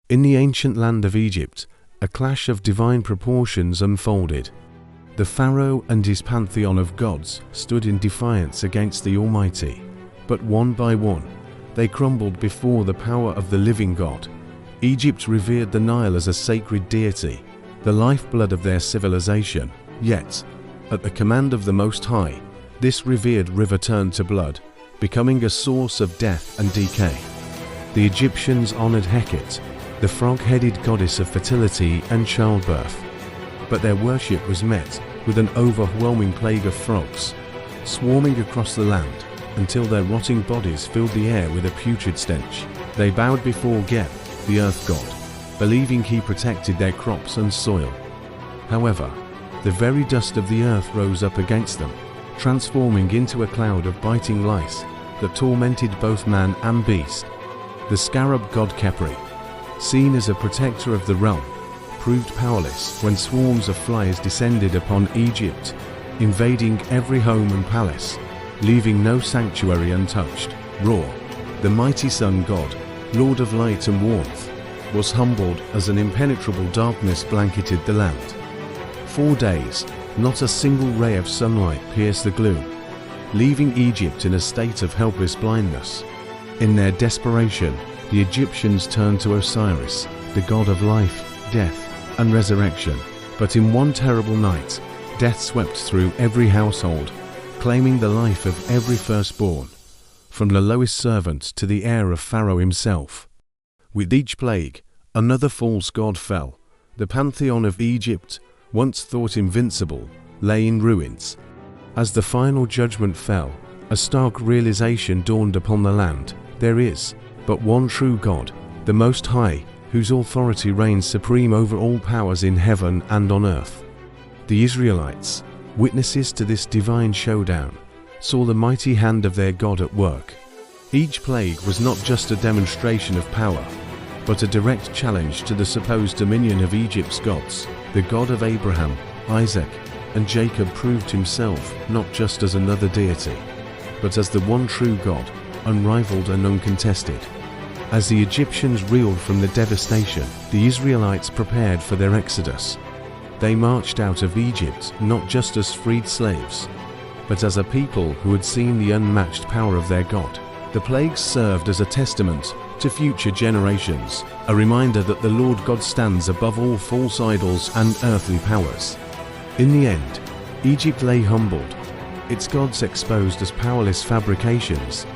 In the ancient land of Egypt, a clash of divine proportions unfolded. The Pharaoh and his pantheon of gods stood in defiance against the Almighty, but one by one, they crumbled before the power of the living God. Egypt revered the Nile as a sacred deity, the lifeblood of their civilization. Yet, at the command of the Most High, this revered river turned to blood, becoming a source of death and decay. The Egyptians honored Hecate, the frog-headed goddess of fertility and childbirth. But their worship was met with an overwhelming plague of frogs, swarming across the land until their rotting bodies filled the air with a putrid stench. They bowed before Geb, the earth god, believing he protected their crops and soil. However, the very dust of the earth rose up against them, transforming into a cloud of biting lice that tormented both man and beast. The scarab god Khepri, seen as a protector of the realm, proved powerless when swarms of flies descended upon Egypt, invading every home and palace, leaving no sanctuary untouched. Ra, the mighty sun god, lord of light and warmth, was humbled as an impenetrable darkness blanketed the land. 4 days, not a single ray of sunlight pierced the gloom, leaving Egypt in a state of helpless blindness. In their desperation, the Egyptians turned to Osiris, the god of life, death, and resurrection. But in one terrible night, death swept through every household, claiming the life of every firstborn, from the lowest servant to the heir of Pharaoh himself. With each plague, another false god fell. The pantheon of Egypt, once thought invincible, lay in ruins. As the final judgment fell, a stark realization dawned upon the land. There is but one true God, the Most High, whose authority reigns supreme over all powers in heaven and on earth. The Israelites, witnesses to this divine showdown, saw the mighty hand of their God at work. Each plague was not just a demonstration of power, but a direct challenge to the supposed dominion of Egypt's gods. The God of Abraham, Isaac, and Jacob proved himself not just as another deity, but as the one true God, unrivaled and uncontested. As the Egyptians reeled from the devastation, the Israelites prepared for their exodus. They marched out of Egypt not just as freed slaves, but as a people who had seen the unmatched power of their God. The plagues served as a testament to future generations, a reminder that the Lord God stands above all false idols and earthly powers. In the end, Egypt lay humbled, its gods exposed as powerless fabrications,